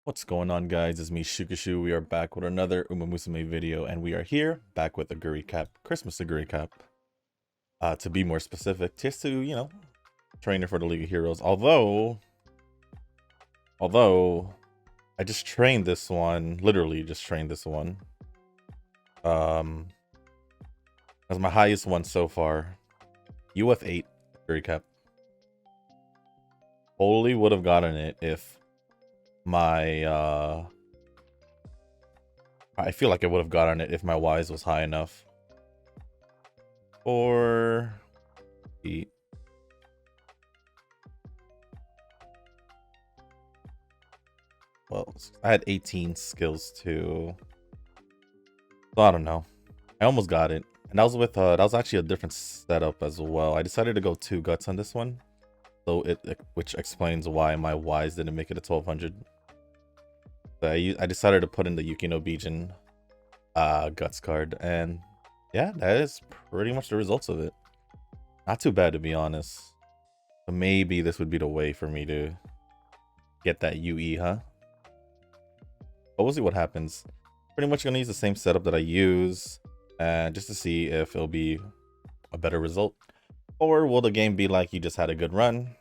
What's going on, guys? It's me, Shukashu. We are back with another Musume video, and we are here back with Oguri Cap, Christmas Oguri Cap. To be more specific, just to, train it for the League of Heroes. Although I just trained this one, literally just trained this one. As my highest one so far. UF8 Oguri Cap. Totally would have gotten it if my I feel like I would have gotten it if my Wise was high enough. Or well, I had 18 skills too. So I don't know. I almost got it. And that was with that was actually a different setup as well. I decided to go 2 guts on this one. So which explains why my Wise didn't make it to 1200. So I decided to put in the Yukino Bijin guts card, and yeah, that is pretty much the results of it. Not too bad, to be honest. So maybe this would be the way for me to get that UE, huh? But we'll see what happens. Pretty much gonna use the same setup that I use, and just to see if it'll be a better result, or will the game be like, you just had a good run,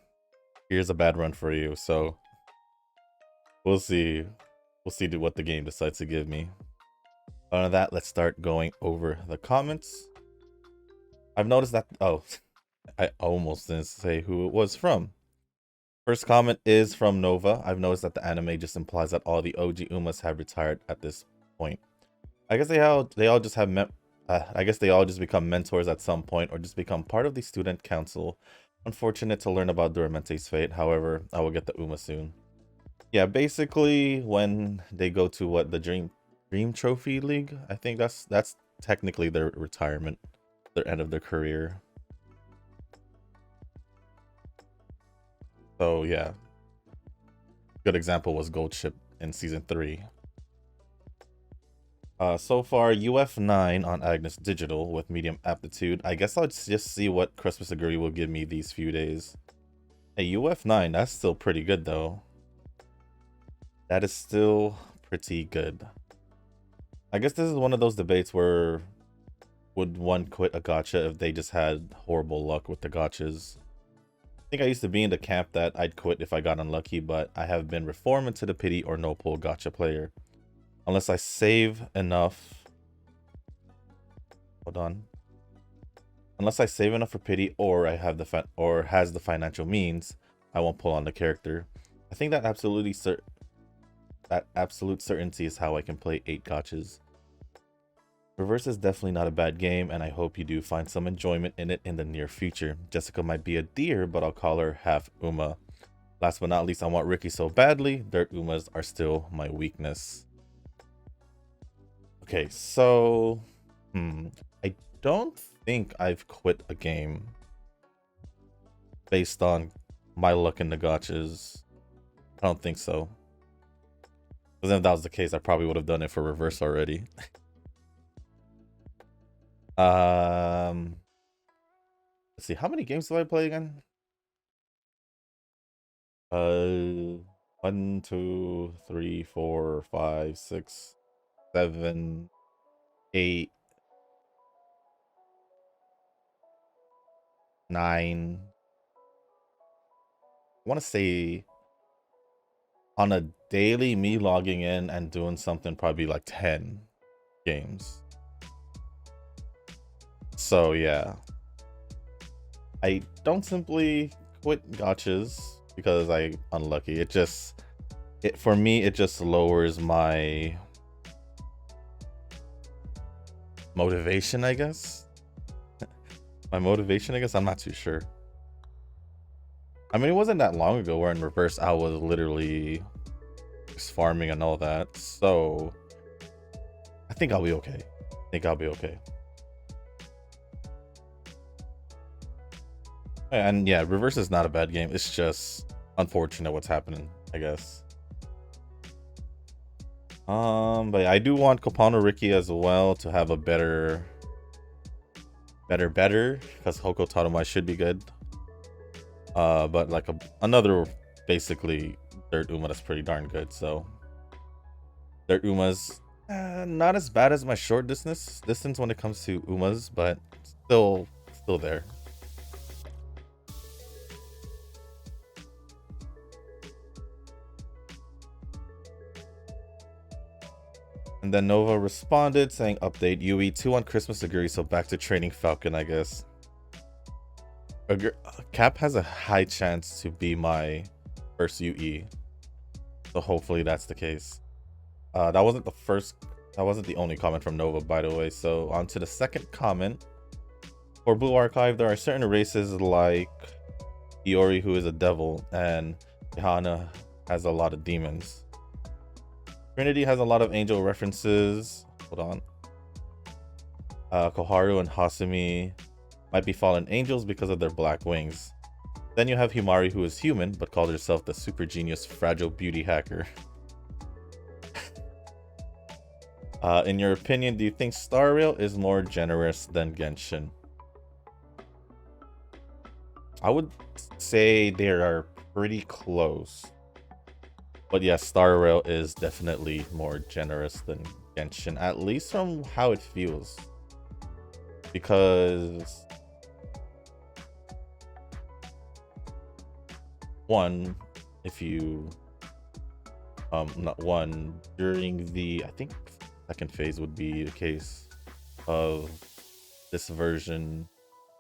here's a bad run for you. So we'll see. We'll see what the game decides to give me. Other than that, let's start going over the comments. I've noticed that, oh, I almost didn't say who it was from. First comment is from Nova. I've noticed that the anime just implies that all the OG Umas have retired at this point. I guess they all just have I guess they all just become mentors at some point, or just become part of the student council. Unfortunate to learn about Duramente's fate. However, I will get the Uma soon. Yeah, basically when they go to what, the Dream Trophy League, I think that's technically their retirement, their end of their career. So yeah, good example was Gold Ship in season 3. So far UF9 on Agnes Digital with medium aptitude. I guess I'll just see what Christmas Oguri will give me these few days. Hey, UF9, that's still pretty good though. That is still pretty good. I guess this is one of those debates where would one quit a gacha if they just had horrible luck with the gachas. I think I used to be in the camp that I'd quit if I got unlucky, but I have been reformed into the pity or no pull gacha player. Unless I save enough. Hold on. Unless I save enough for pity, or I have has the financial means, I won't pull on the character. I think that absolute certainty is how I can play 8 gachas. Reverse is definitely not a bad game, and I hope you do find some enjoyment in it in the near future. Jessica might be a deer, but I'll call her half Uma. Last but not least, I want Ricky so badly. Dirt Umas are still my weakness. Okay, so I don't think I've quit a game based on my luck in the gachas. I don't think so. Because then if that was the case, I probably would have done it for reverse already. Let's see, how many games do I play again? 1, 2, 3, 4, 5, 6, 7, 8, 9. I want to say on a daily, me logging in and doing something, probably like 10 games. So yeah, I don't simply quit gachas because I'm unlucky. For me, it just lowers my motivation, I guess. My motivation, I guess. I'm not too sure. I mean, it wasn't that long ago where in reverse I was literally just farming and all that. So I think I'll be okay. And yeah, reverse is not a bad game. It's just unfortunate what's happening, I guess. But I do want Kopano Ricky as well to have a better better, because Hoko Tatomai should be good. But like another basically Dirt Uma that's pretty darn good. So Dirt Uma's not as bad as my short distance when it comes to Umas, but still there. And then Nova responded saying, update UE 2 on Xmas Oguri, so back to training Falcon, I guess. Cap has a high chance to be my first UE. So hopefully that's the case. That wasn't the only comment from Nova, by the way. So on to the second comment. For Blue Archive, there are certain races like Iori, who is a devil, and Ihana has a lot of demons. Trinity has a lot of angel references. Hold on. Koharu and Hasumi might be fallen angels because of their black wings. Then you have Himari, who is human, but calls herself the super genius fragile beauty hacker. In your opinion, do you think Star Rail is more generous than Genshin? I would say they are pretty close. But yes, Star Rail is definitely more generous than Genshin, at least from how it feels. Because one, if you not one during the, I think second phase would be the case of this version,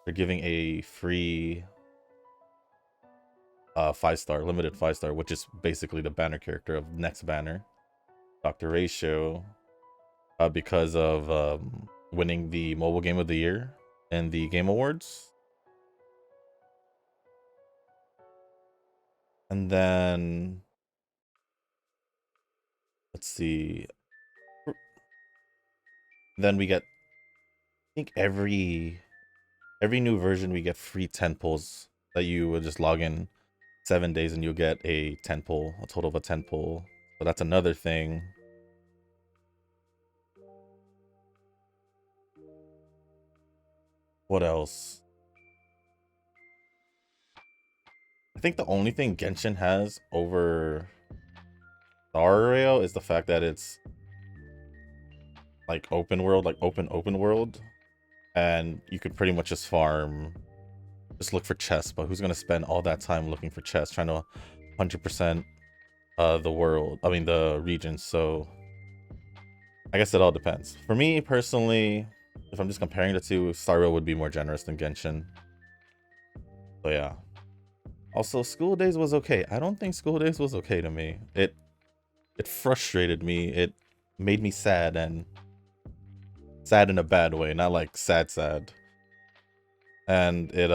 they're giving a free 5-star, limited 5-star, which is basically the banner character of next banner, Dr. Ratio, because of winning the mobile game of the year in the Game Awards. And then let's see, then we get, I think every new version we get free 10 pulls that you will just log in 7 days and you'll get a 10 pull, a total of a 10 pull. So that's another thing. What else? I think the only thing Genshin has over Star Rail is the fact that it's like open world, like open world, and you could pretty much just farm, just look for chests. But who's gonna spend all that time looking for chests, trying to 100% the world, I mean the region? So I guess it all depends. For me personally, if I'm just comparing the two, Star Rail would be more generous than Genshin. So yeah. Also, School Days was okay. I don't think School Days was okay to me. It frustrated me. It made me sad, and sad in a bad way, not like sad. And it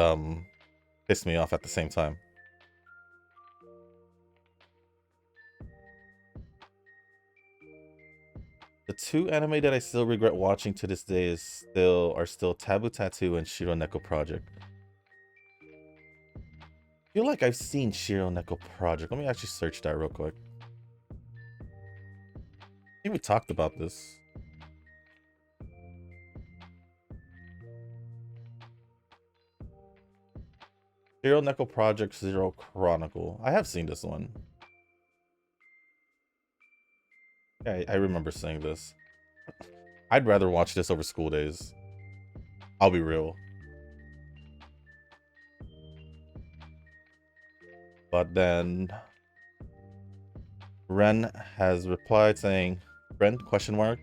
pissed me off at the same time. The two anime that I still regret watching to this day are still Taboo Tattoo and Shiro Neko Project. I feel like I've seen Shiro Neko Project. Let me actually search that real quick. I think we talked about this. Shiro Neko Project Zero Chronicle. I have seen this one. Yeah, I remember saying this. I'd rather watch this over School Days. I'll be real. But then Ren has replied saying, "Ren, question mark?"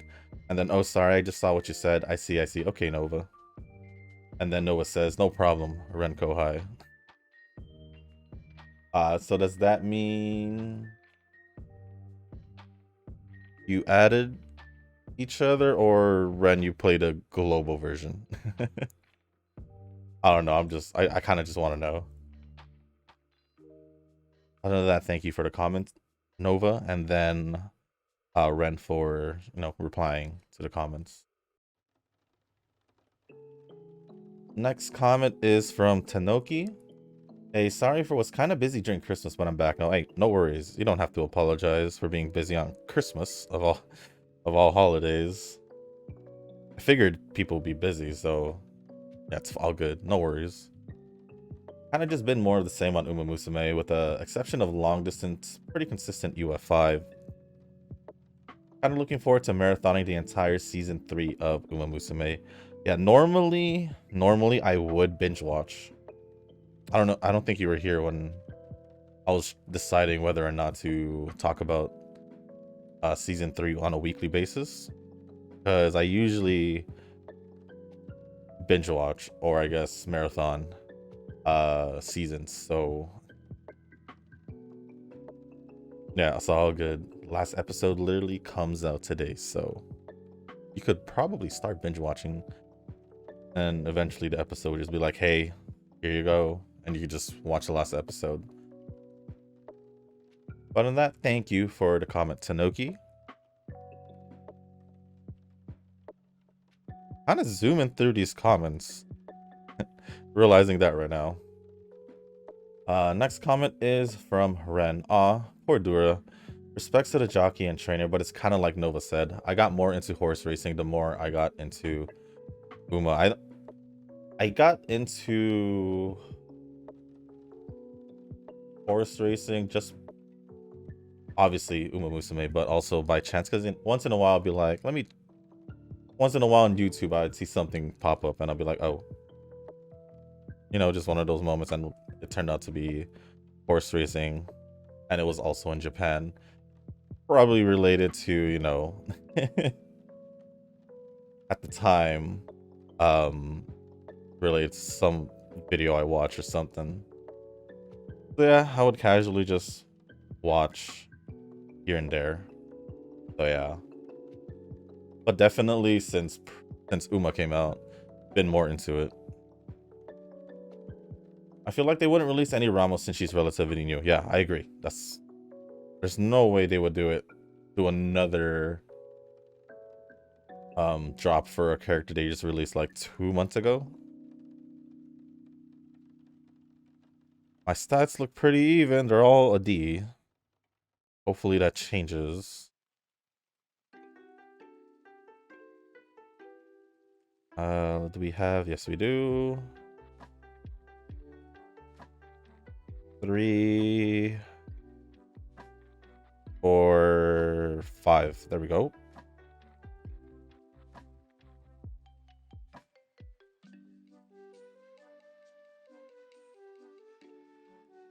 And then, "Oh, sorry, I just saw what you said. I see. Okay, Nova." And then Nova says, "No problem, Ren Kohai." So does that mean you added each other, or Ren, you played a global version? I don't know. I kind of just want to know. Other than that, thank you for the comment, Nova, and then Ren for, replying to the comments. Next comment is from Tanoki. Hey, sorry for what's kind of busy during Christmas, but I'm back. No, hey, no worries. You don't have to apologize for being busy on Christmas of all holidays. I figured people would be busy, so Yeah, it's all good. No worries. Kind of just been more of the same on Musume, with the exception of long distance, pretty consistent UF5. Kind of looking forward to marathoning the entire season 3 of Musume. Yeah, normally I would binge watch. I don't know. I don't think you were here when I was deciding whether or not to talk about season 3 on a weekly basis, because I usually binge watch, or I guess marathon seasons. So yeah, it's all good. Last episode literally comes out today, so you could probably start binge watching, and eventually the episode would just be like, hey, here you go, and you could just watch the last episode. But on that, thank you for the comment, Tanoki. Kind of zooming through these comments, realizing that right now. Next comment is from Ren. Poor Dura. Respects to the jockey and trainer, but it's kind of like Nova said. I got more into horse racing the more I got into Uma. I got into horse racing just obviously Musume, but also by chance, because once in a while I'll be like, once in a while on YouTube I'd see something pop up and I'll be like, oh, you know, just one of those moments, and it turned out to be horse racing, and it was also in Japan, probably related to, you know, at the time, related to some video I watched or something. So yeah, I would casually just watch here and there. So yeah, but definitely since Uma came out, been more into it. I feel like they wouldn't release any Ramos since she's relatively new. Yeah, I agree. There's no way they would do another drop for a character they just released like 2 months ago. My stats look pretty even. They're all a D. Hopefully that changes. Do we have? Yes, we do. 3, 4, 5. There we go.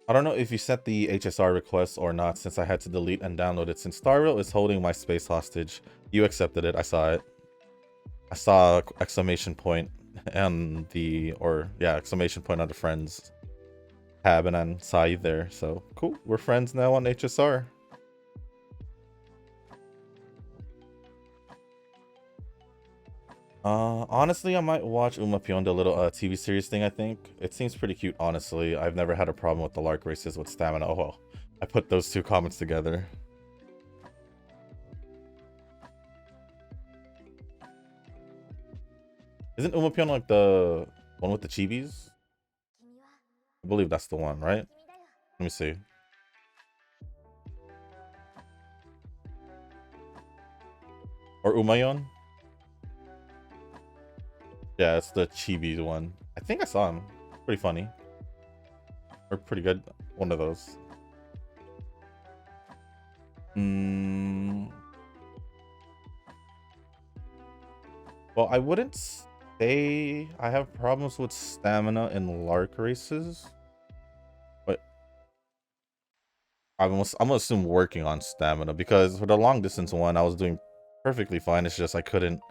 I don't know if you sent the HSR request or not, since I had to delete and download it, since Starreal is holding my space hostage. You accepted it. I saw it. I saw exclamation point and exclamation point on the friends tab, and then saw you there. So cool. We're friends now on HSR. Honestly, I might watch Uma Pion, the little TV series thing. I think it seems pretty cute. Honestly, I've never had a problem with the Lark races with stamina. Oh well, I put those two comments together. Isn't Uma Pion like the one with the chibis? I believe that's the one, right? Let me see. Or Umayon? Yeah, it's the chibi one. I think I saw him. Pretty funny. Or pretty good. One of those. Well, I wouldn't say I have problems with stamina in Lark races. But I'm gonna assume working on stamina, because for the long distance one, I was doing perfectly fine. It's just I couldn't,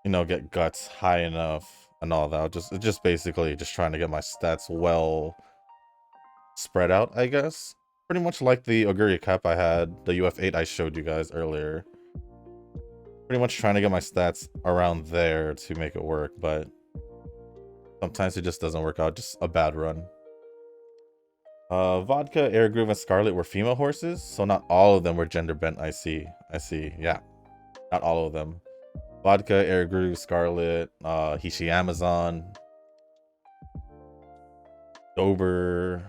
you know, get guts high enough and all that. Just basically just trying to get my stats well spread out, I guess. Pretty much like the Oguri Cap I had, the UF8 I showed you guys earlier. Pretty much trying to get my stats around there to make it work, but sometimes it just doesn't work out. Just a bad run. Vodka, Air Groove, and Scarlet were female horses, so not all of them were gender bent. I see. Yeah, not all of them. Vodka, Air Groove, Scarlet, Hishi Amazon, Dober,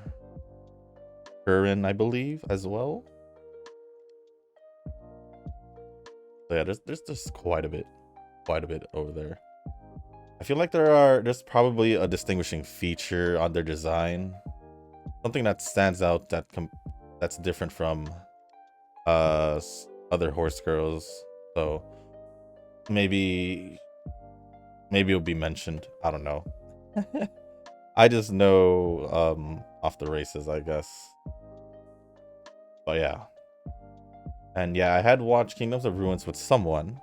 Curran, I believe, as well. So yeah, there's just quite a bit over there. I feel like there's probably a distinguishing feature on their design, something that stands out that's different from other horse girls. So maybe it'll be mentioned. I don't know. I just know off the races, I guess. But yeah. And yeah, I had watched Kingdoms of Ruins with someone,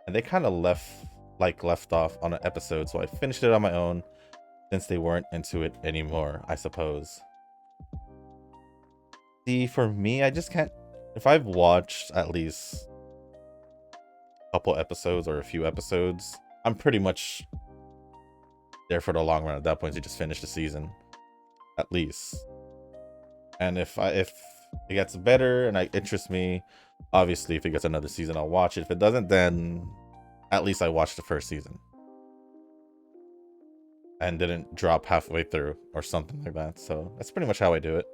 and they kind of left off on an episode, so I finished it on my own since they weren't into it anymore, I suppose. See, for me, I just can't. If I've watched at least a couple episodes or a few episodes, I'm pretty much there for the long run. At that point, you just finish the season, at least. And if it gets better and it interests me, obviously, if it gets another season, I'll watch it. If it doesn't, then at least I watched the first season and didn't drop halfway through or something like that. So that's pretty much how I do it.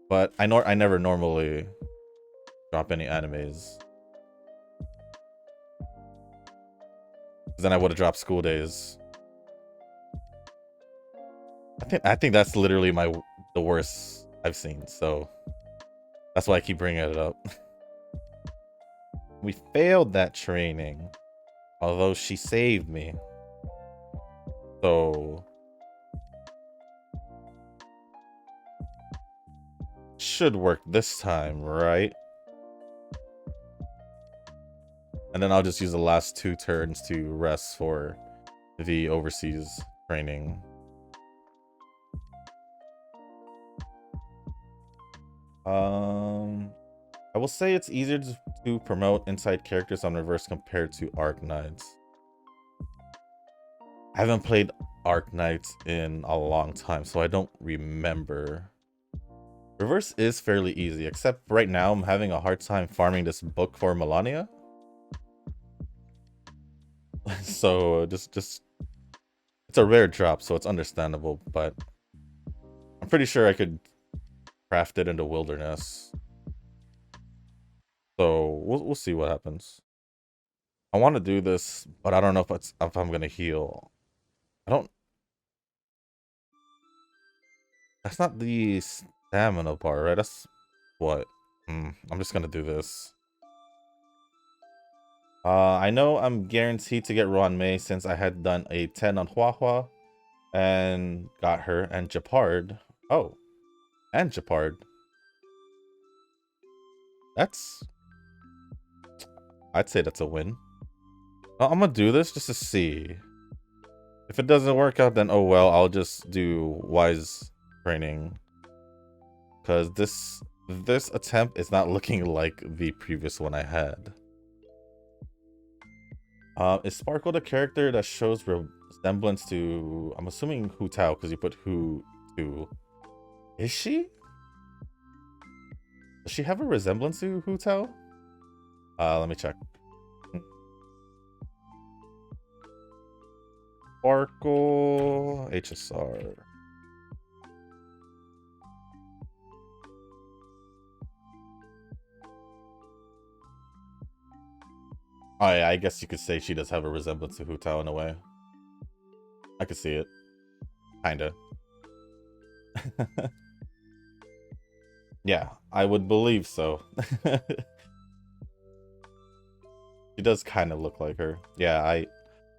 But I never normally drop any animes. Then I would have dropped School Days. I think that's literally the worst I've seen. So that's why I keep bringing it up. We failed that training, although she saved me. So should work this time, right? And then I'll just use the last 2 turns to rest for the overseas training. I will say it's easier to promote inside characters on Reverse compared to Arc Knights. I haven't played Arc Knights in a long time, so I don't remember. Reverse is fairly easy, except right now I'm having a hard time farming this book for Melania. So just it's a rare drop, so it's understandable, but I'm pretty sure I could craft it in the wilderness. So we'll see what happens. I want to do this, but I don't know if I'm gonna heal. That's not the stamina part, right? That's what. I'm just gonna do this. I know I'm guaranteed to get Ron May since I had done a 10 on Huahua and got her, and Japard. Oh, and Japard. I'd say that's a win. I'm gonna do this just to see. If it doesn't work out, then oh well, I'll just do wise training. Because this attempt is not looking like the previous one I had. Is Sparkle the character that shows resemblance to... I'm assuming Hu Tao, because you put Hu to... Is she? Does she have a resemblance to Hu Tao? Let me check. Sparkle HSR. Oh yeah, I guess you could say she does have a resemblance to Hu Tao in a way. I could see it. Kinda. Yeah, I would believe so. She does kind of look like her. Yeah, I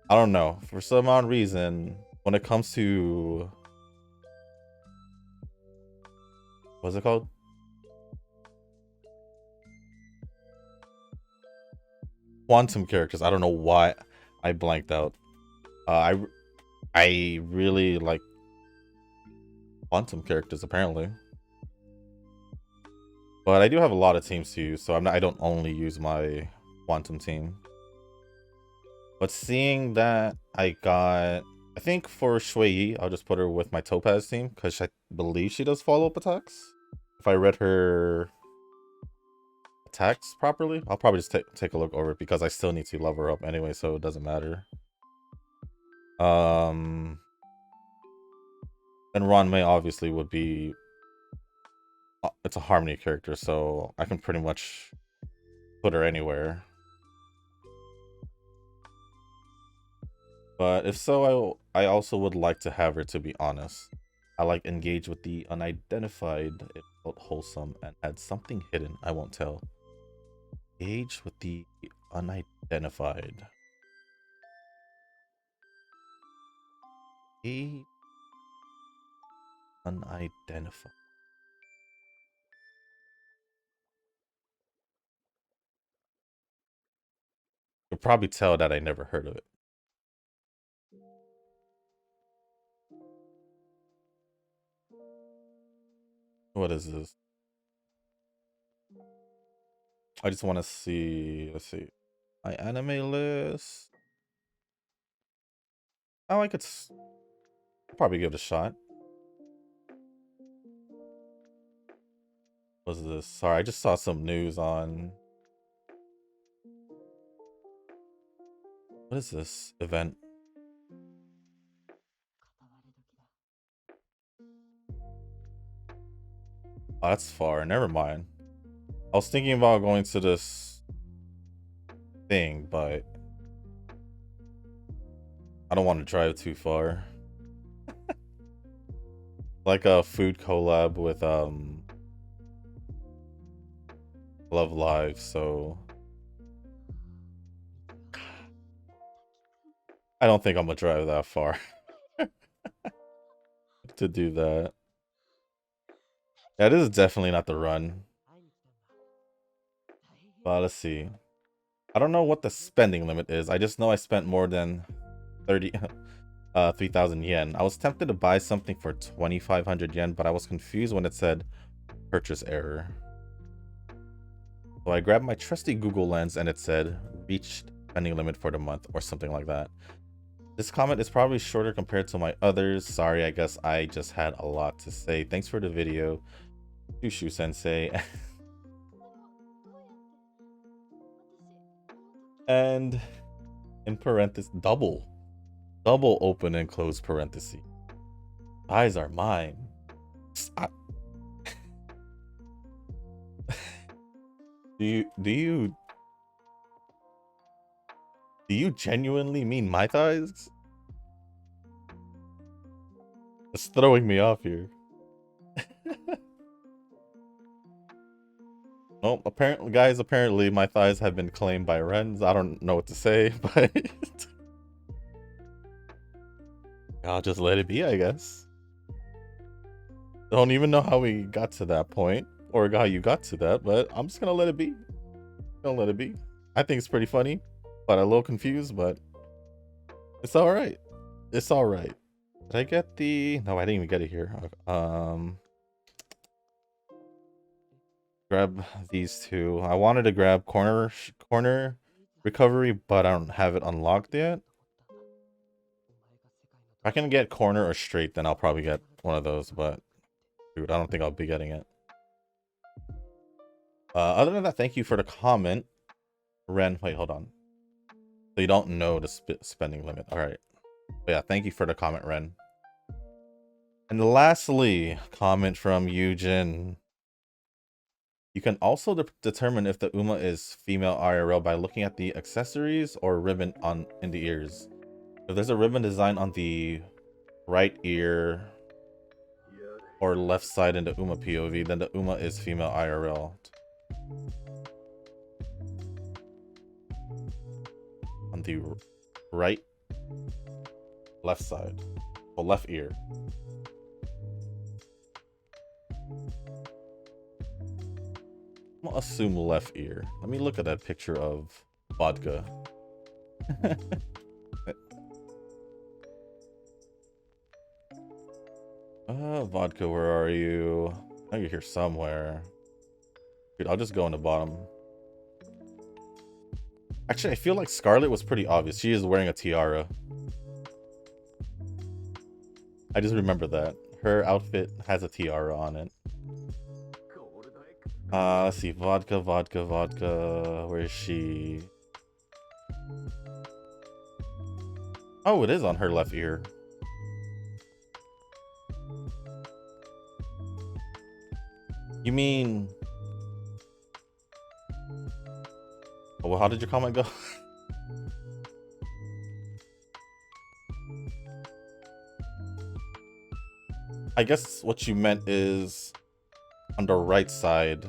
don't know. For some odd reason, when it comes to... What's it called? Quantum characters. I don't know why I blanked out. I really like quantum characters apparently, but I do have a lot of teams to use, so I don't only use my quantum team. But seeing that I think for Shui Yi, I'll just put her with my Topaz team because I believe she does follow-up attacks. If I read her attacks properly, I'll probably just take a look over it because I still need to level her up anyway, so it doesn't matter. And Ron May obviously would be... It's a Harmony character, so I can pretty much put her anywhere. But if so, I also would like to have her, to be honest. I like engage with the unidentified. It felt wholesome and had something hidden. I won't tell. Engage with the unidentified. A unidentified. You'll probably tell that I never heard of it. What is this? I just want to see. Let's see. My anime list. Oh, I could probably give it a shot. What's this? Sorry, I just saw some news on. What is this event? Oh, that's far. Never mind. I was thinking about going to this thing, but I don't want to drive too far. Like a food collab with Love Live, so I don't think I'm gonna drive that far to do that. Yeah, this is definitely not the run. But let's see. I don't know what the spending limit is. I just know I spent more than 3,000 yen. I was tempted to buy something for 2,500 yen, but I was confused when it said purchase error. So I grabbed my trusty Google Lens and it said reached spending limit for the month or something like that. This comment is probably shorter compared to my others. Sorry, I guess I just had a lot to say. Thanks for the video, Shushu Sensei. And in parentheses, double open and close parentheses. Eyes are mine. Do you genuinely mean my thighs? It's throwing me off here. Well, apparently my thighs have been claimed by Rens. I don't know what to say, but I'll just let it be, I guess. Don't even know how we got to that point or how you got to that, but I'm just gonna let it be. Gonna let it be. I think it's pretty funny, but a little confused, but it's all right. It's all right. Did I get the? No, I didn't even get it here. Grab these two. I wanted to grab corner recovery, but I don't have it unlocked yet. If I can get corner or straight, then I'll probably get one of those, but dude, I don't think I'll be getting it. Other than that, thank you for the comment, Ren. Wait, hold on. So you don't know the spending limit. All right. But yeah, thank you for the comment, Ren. And lastly, comment from Yujin. You can also determine if the Uma is female IRL by looking at the accessories or ribbon in the ears. If there's a ribbon design on the right ear or left side in the Uma POV, then the Uma is female IRL. On the right, left side, or left ear. I'm gonna assume left ear. Let me look at that picture of vodka. Vodka, where are you? I know you're here somewhere. Dude, I'll just go on the bottom. Actually, I feel like Scarlet was pretty obvious. She is wearing a tiara. I just remember that. Her outfit has a tiara on it. Let's see. Vodka. Where is she? Oh, it is on her left ear. You mean... Oh, well, how did your comment go? I guess what you meant is on the right side.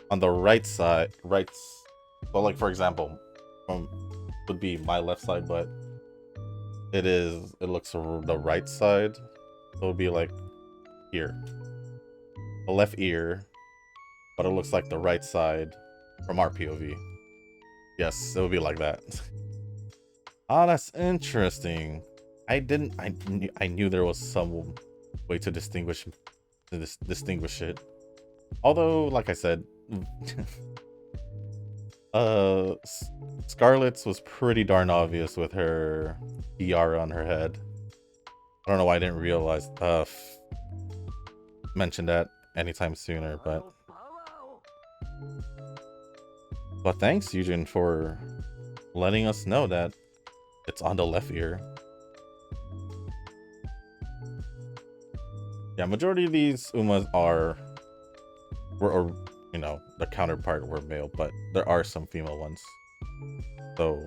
On the right side, so like for example, would be my left side, but it looks the right side. So it would be like here. The left ear, but it looks like the right side from our POV. Yes, it would be like that. Ah, that's interesting. I knew there was some way to distinguish it. Although, like I said, Scarlet's was pretty darn obvious with her tiara on her head. I don't know why I didn't realize mention that anytime sooner, but thanks, Eugene, for letting us know that it's on the left ear. Yeah, majority of these Umas were you know, the counterpart were male, but there are some female ones. So,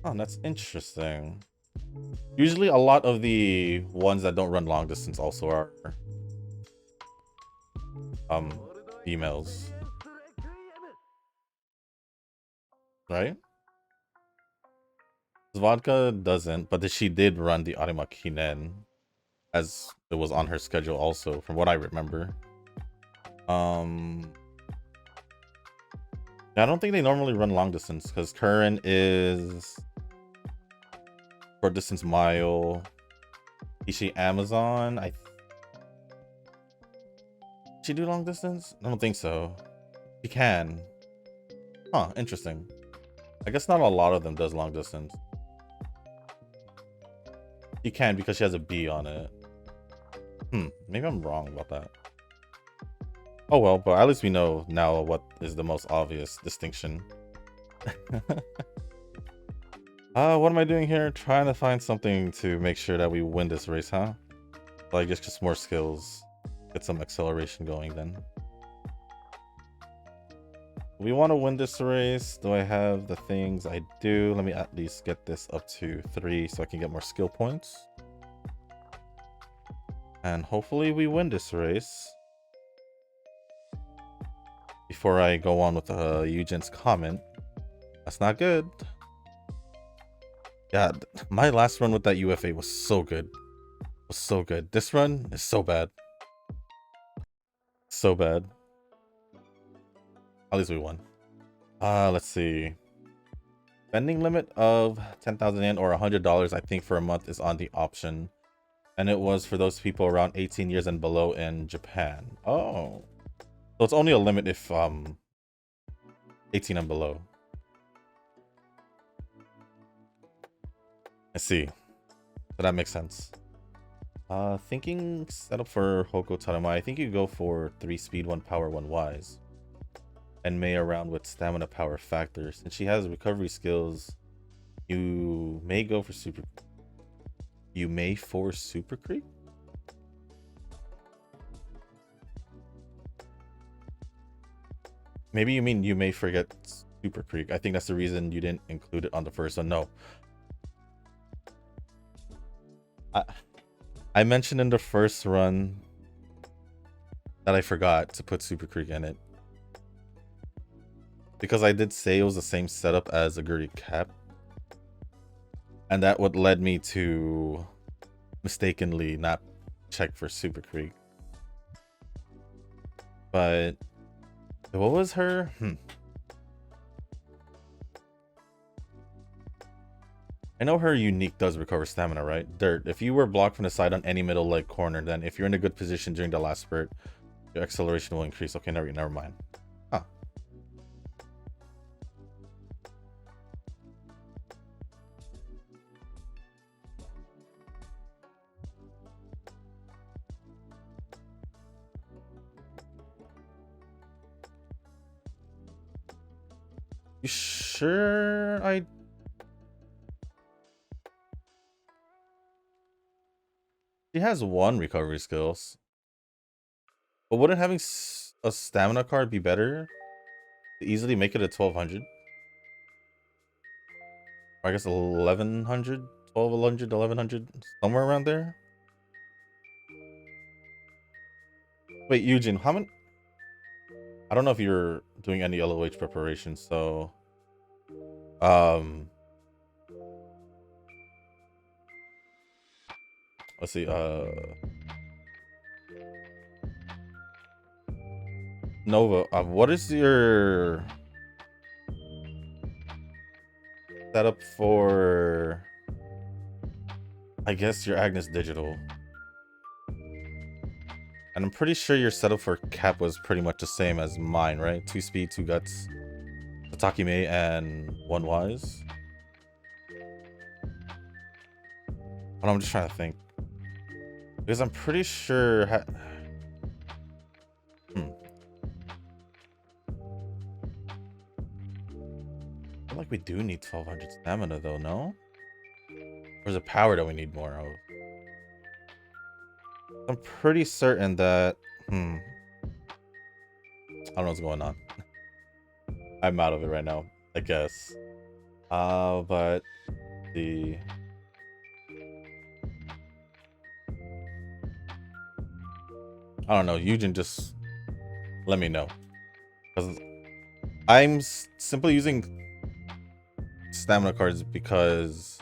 oh, that's interesting. Usually a lot of the ones that don't run long distance also are females. Right? Vodka doesn't, but she did run the Arima Kinen, as it was on her schedule also, from what I remember. Yeah, I don't think they normally run long distance because Curran is short distance mile. Is she Amazon? She do long distance? I don't think so. She can. Huh, interesting. I guess not a lot of them does long distance. She can because she has a B on it. Maybe I'm wrong about that. Oh well, but at least we know now what is the most obvious distinction. What am I doing here? Trying to find something to make sure that we win this race, huh? Like just more skills. Get some acceleration going then. We want to win this race. Do I have the things? I do. Let me at least get this up to 3 so I can get more skill points. And hopefully we win this race. Before I go on with Eugen's comment. That's not good. Yeah, my last run with that UFA was so good. This run is so bad. So bad. At least we won. Let's see. Spending limit of 10,000 yen or $100, I think, for a month is on the option. And it was for those people around 18 years and below in Japan. Oh. So it's only a limit if 18 and below. I see. So that makes sense. Thinking setup for Hoko Tarama. I think you go for 3 speed, 1 power, 1 wise. And May around with stamina power factors. Since she has recovery skills, you may go for super. You may force Super Creep? Maybe you mean you may forget Super Creek. I think that's the reason you didn't include it on the first one. No. I mentioned in the first run that I forgot to put Super Creek in it. Because I did say it was the same setup as Oguri Cap. And that what led me to mistakenly not check for Super Creek. But what was her? I know her unique does recover stamina, right? Dirt. If you were blocked from the side on any middle leg corner, then if you're in a good position during the last spurt, your acceleration will increase. Okay, never mind. Huh. You sure She has 1 recovery skills. But wouldn't having a stamina card be better? To easily make it a 1200? Or I guess 1100 1200, 1100, somewhere around there. Wait, Eugene, how many? I don't know if you're doing any LOH preparation, so um let's see, Nova, what is your setup for, I guess, your Agnes Digital? And I'm pretty sure your setup for Cap was pretty much the same as mine, right? 2 speed, 2 guts, Sataki Mei, and 1 wise. But I'm just trying to think. Because I'm pretty sure... I feel like we do need 1200 stamina though, no? Or is it power that we need more of? I'm pretty certain that... I don't know what's going on. I'm out of it right now, I guess. But... the... I don't know, Eugen, just let me know. Because I'm simply using stamina cards because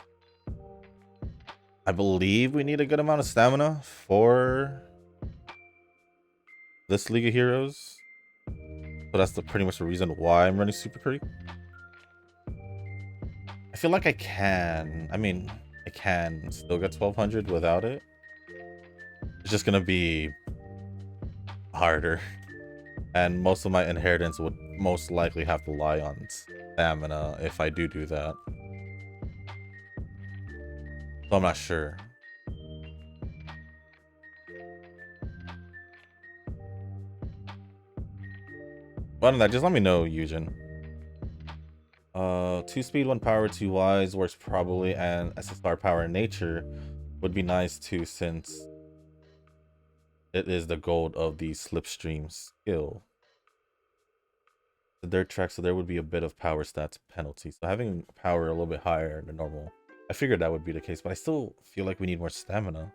I believe we need a good amount of stamina for this League of Heroes. So that's pretty much the reason why I'm running Super Creek. I feel like I can. I mean, I can still get 1200 without it. It's just gonna be harder. And most of my inheritance would most likely have to lie on stamina if I do that. So I'm not sure. But other than that, just let me know, Eugen. 2 speed, 1 power, 2 wise works probably, and SSR power in nature would be nice too, since it is the gold of the slipstream skill. The dirt track, so there would be a bit of power stats penalty. So having power a little bit higher than normal, I figured that would be the case, but I still feel like we need more stamina.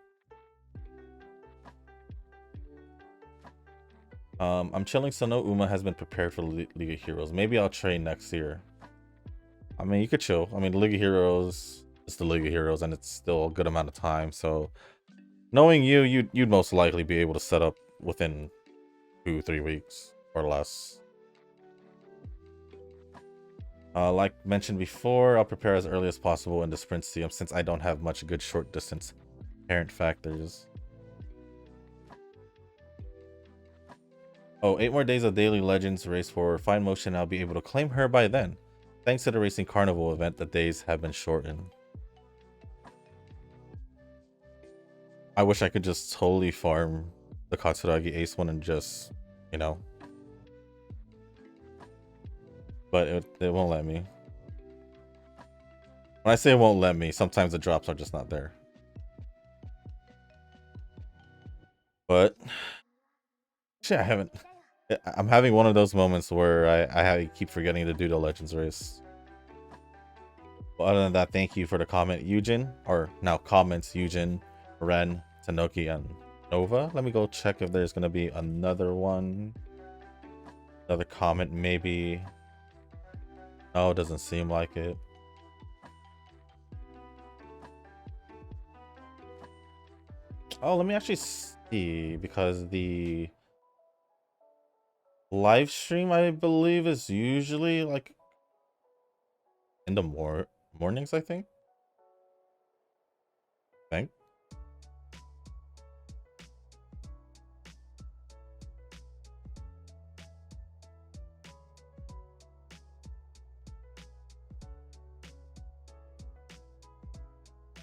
I'm chilling, so no Uma has been prepared for League of Heroes. Maybe I'll train next year. I mean, you could chill. I mean, the League of Heroes is the League of Heroes, and it's still a good amount of time. So, knowing you, you'd most likely be able to set up within 2-3 weeks or less. Like mentioned before, I'll prepare as early as possible in the sprint CM since I don't have much good short distance parent factors. Oh, 8 more days of Daily Legends race for Fine Motion. I'll be able to claim her by then. Thanks to the Racing Carnival event, the days have been shortened. I wish I could just totally farm the Katsuragi Ace one and just, you know. But it won't let me. When I say it won't let me, sometimes the drops are just not there. But shit, I'm having one of those moments where I keep forgetting to do the Legends race. Well, other than that, thank you for the comment, Eugen. Or now comments, Eugen, Ren, Tanoki, and Nova. Let me go check if there's going to be another one. Another comment, maybe. No, it doesn't seem like it. Oh, let me actually see, because the live stream, I believe, is usually like in the mornings, I think.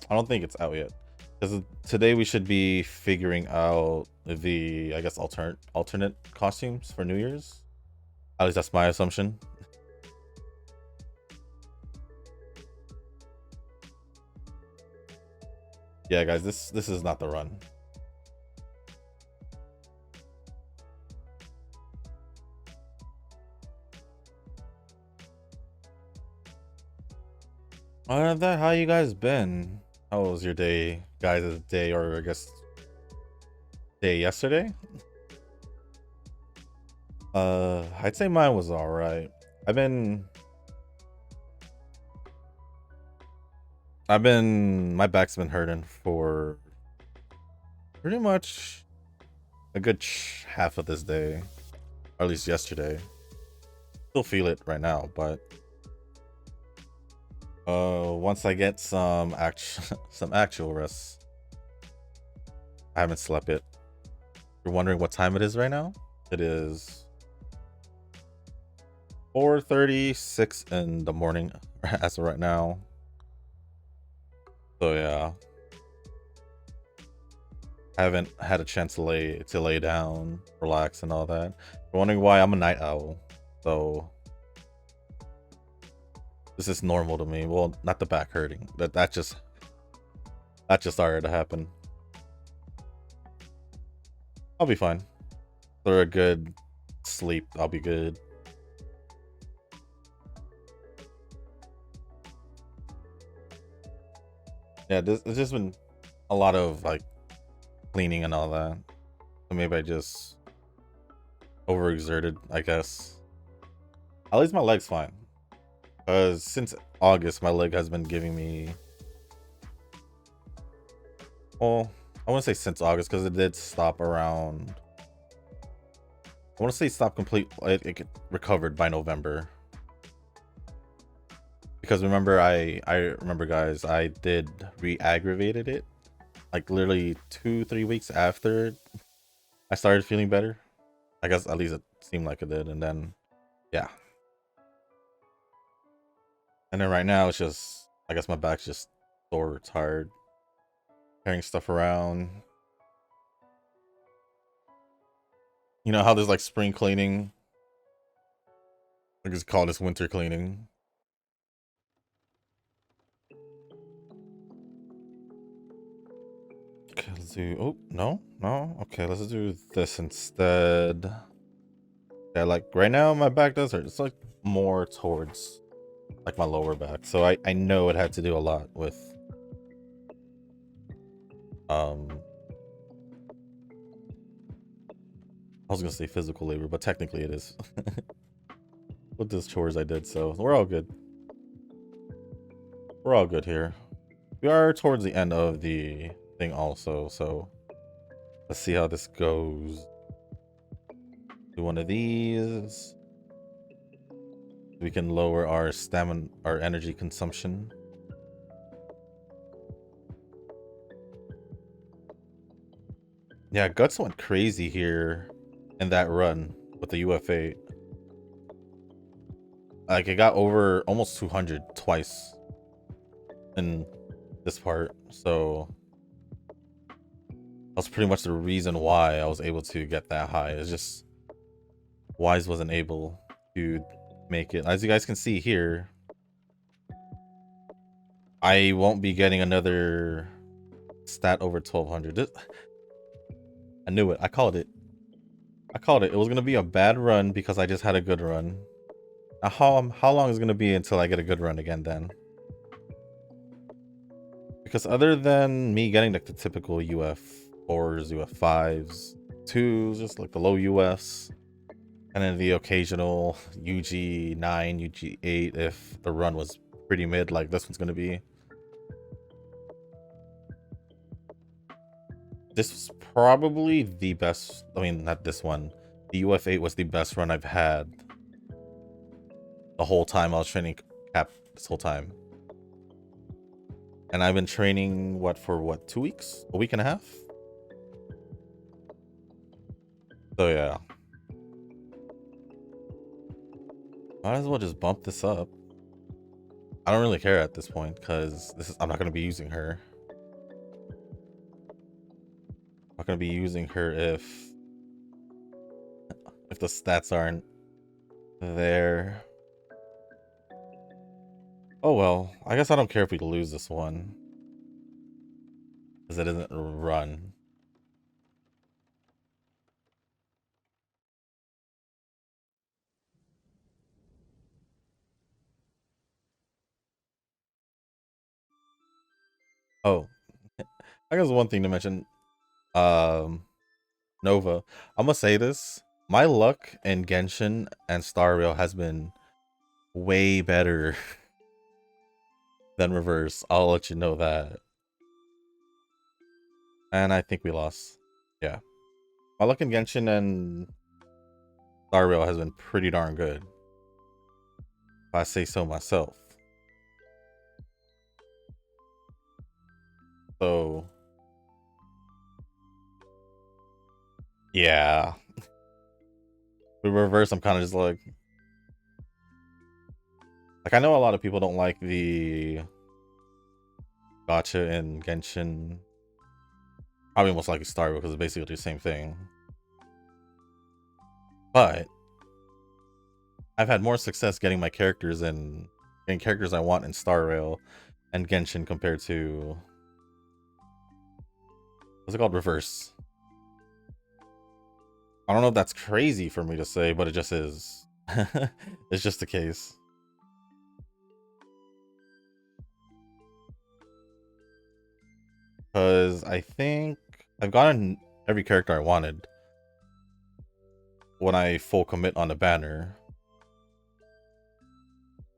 I don't think it's out yet, because today we should be figuring out the, I guess, alternate costumes for New Year's. At least that's my assumption. Yeah, guys, this is not the run. Other than that, how you guys been? How was your day, guys' day, or I guess day yesterday? I'd say mine was all right. I've been, my back's been hurting for pretty much a good half of this day, or at least yesterday. Still feel it right now, but once I get some some actual rest, I haven't slept yet. You're wondering what time it is right now? It is 4:36 in the morning as of right now. So yeah, I haven't had a chance to lay down, relax, and all that. You're wondering why I'm a night owl. So this is normal to me. Well, not the back hurting. That just started to happen. I'll be fine. For a good sleep, I'll be good. Yeah, there's just been a lot of like cleaning and all that. So maybe I just overexerted, I guess. At least my leg's fine. Because since August, my leg has been giving me. Well, I want to say since August because it did stop around. I want to say stop complete. It recovered by November. Because remember, I remember, guys, I did re-aggravated it like literally 2-3 weeks after I started feeling better. I guess at least it seemed like it did, and then yeah, and then right now it's just I guess my back's just sore, tired, carrying stuff around. You know how there's like spring cleaning? I just call this winter cleaning. Okay, let's do. Oh no. Okay, let's do this instead. Yeah, like right now my back does hurt. It's like more towards like my lower back, so I know it had to do a lot with um I was gonna say physical labor, but technically it is with those chores I did. So we're all good. We're all good here. We are towards the end of the thing also, so let's see how this goes. Do one of these. We can lower our stamina, our energy consumption. Yeah, Guts went crazy here in that run with the UFA. Like it got over almost 200 twice in this part, so that's pretty much the reason why I was able to get that high. It's just Wise wasn't able to make it. As you guys can see here, I won't be getting another stat over 1200. I knew it. I called it. I called it. It was gonna be a bad run because I just had a good run. Now how long is it gonna be until I get a good run again then? Because other than me getting like the typical UF4s, UF5s, 2s, just like the low UFs, and then the occasional UG9, UG8 if the run was pretty mid like this one's gonna be. This was probably the best. I mean, not this one. The UF8 was the best run I've had the whole time I was training Cap this whole time. And I've been training for what, 2 weeks? A week and a half? So yeah. Might as well just bump this up. I don't really care at this point because I'm not gonna be using her. I'm not gonna be using her if the stats aren't there. Oh well, I guess I don't care if we lose this one. Because it doesn't run. Oh, I guess one thing to mention. Nova. I'm gonna say this. My luck in Genshin and Star Rail has been way better than reverse. I'll let you know that. And I think we lost. Yeah. My luck in Genshin and Star Rail has been pretty darn good, if I say so myself. So, yeah. With reverse, I'm kind of just like I know a lot of people don't like the gotcha in Genshin. Probably most likely Star Rail because it's basically the same thing. But I've had more success getting my characters and getting characters I want in Star Rail and Genshin compared to what's it called? Reverse. I don't know if that's crazy for me to say, but it just is. It's just the case. Because I think I've gotten every character I wanted when I full commit on the banner.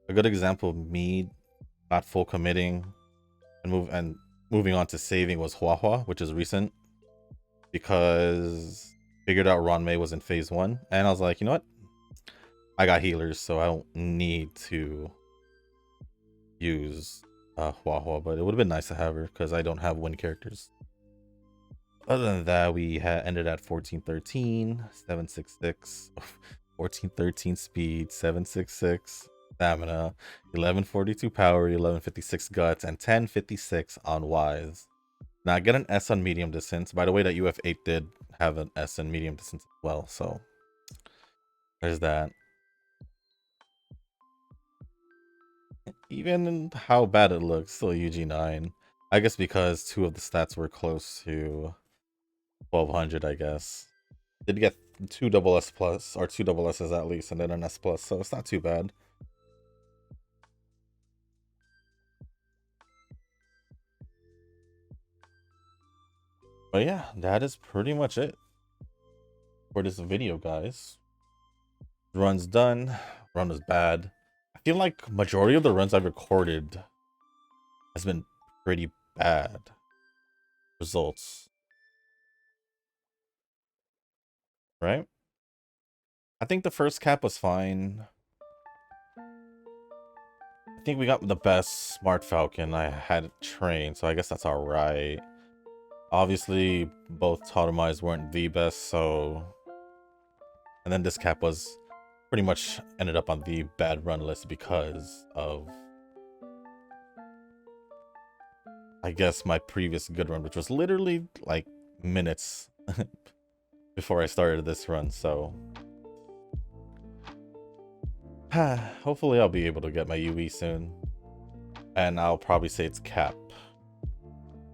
A good example of me not full committing and moving on to saving was Huahua, which is recent, because figured out Ranmei was in phase 1, and I was like, you know what? I got healers, so I don't need to use Huahua, but it would have been nice to have her because I don't have win characters. Other than that, we ended at 1413, 766, 1413 speed, 766 stamina, 1142 power, 1156 guts, and 1056 on wise. Now I get an S on medium distance. By the way, that UF8 did have an S in medium distance as well, so there's that. Even how bad it looks, still UG9. I guess because 2 of the stats were close to 1200, I guess. Did get 2 double S plus, or 2 double S's at least, and then an S plus, so it's not too bad. But yeah, that is pretty much it for this video, guys. Run's done. Run was bad. I feel like majority of the runs I've recorded has been pretty bad results, right? I think the first cap was fine. I think we got the best Smart Falcon I had trained, so I guess that's alright. Obviously, both Tautomized weren't the best, so... And then this cap was pretty much ended up on the bad run list because of, I guess, my previous good run, which was literally like minutes before I started this run, so... Hopefully I'll be able to get my UE soon. And I'll probably say it's cap.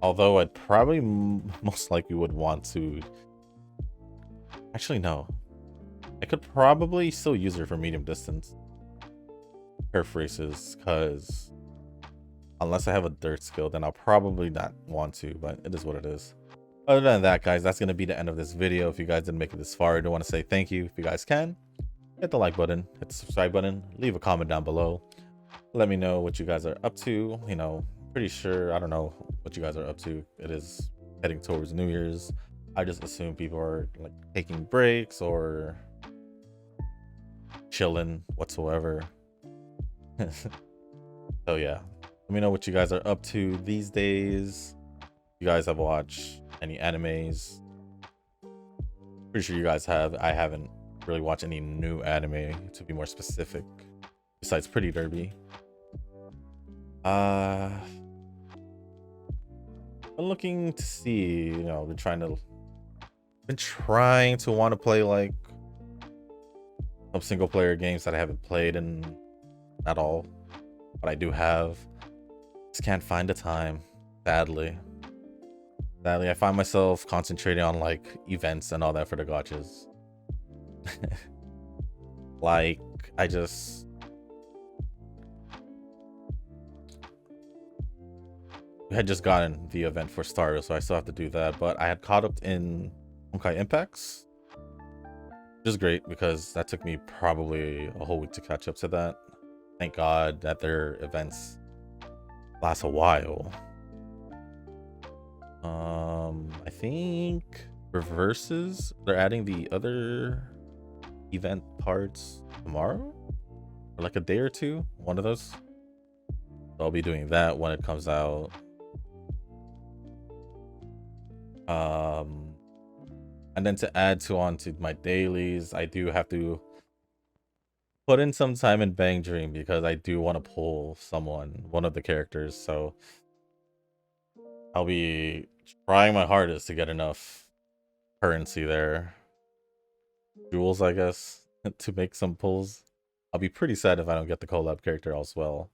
Although I'd probably most likely would want to... Actually, no. I could probably still use her for medium distance. Turf races, because... Unless I have a dirt skill, then I'll probably not want to, but it is what it is. Other than that, guys, that's going to be the end of this video. If you guys didn't make it this far, I do want to say thank you. If you guys can, hit the like button, hit the subscribe button, leave a comment down below. Let me know what you guys are up to. You know, pretty sure, I don't know what you guys are up to. It is heading towards New Year's. I just assume people are like taking breaks or chilling whatsoever. So yeah, let me know what you guys are up to these days. You guys have watched any animes? Pretty sure you guys have. I haven't really watched any new anime, to be more specific, besides Pretty Derby. I'm looking to see, you know, been trying to want to play like some single player games that I haven't played in at all, but I do have. Just can't find the time, sadly. I find myself concentrating on like events and all that for the gotchas. Like, I just... we had just gotten the event for starters, so I still have to do that. But I had caught up in Honkai Impacts, which is great because that took me probably a whole week to catch up to that. Thank God that their events last a while. I think reverses, they're adding the other event parts tomorrow or like a day or two, one of those. So I'll be doing that when it comes out. And then to add onto my dailies, I do have to put in some time in Bang Dream because I do want to pull one of the characters. So I'll be trying my hardest to get enough currency there. Jewels, I guess, to make some pulls. I'll be pretty sad if I don't get the collab character as well.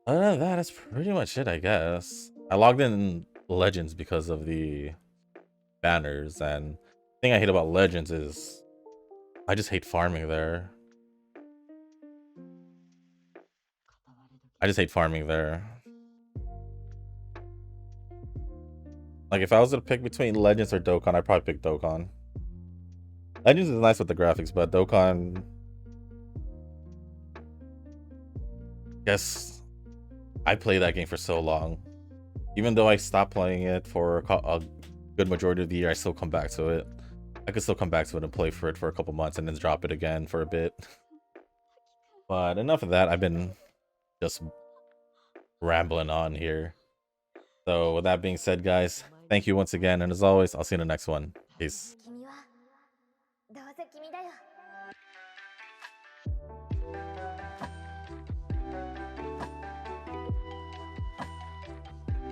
Other than that, that's pretty much it, I guess. I logged in Legends because of the banners, and the thing I hate about Legends is I just hate farming there. I just hate farming there. Like, if I was to pick between Legends or Dokkan, I'd probably pick Dokkan. Legends is nice with the graphics, but Dokkan... Guess I played that game for so long. Even though I stopped playing it for a good majority of the year, I still come back to it. I could still come back to it and play for it for a couple months and then drop it again for a bit. But enough of that. I've been just rambling on here. So with that being said, guys, thank you once again. And as always, I'll see you in the next one. Peace.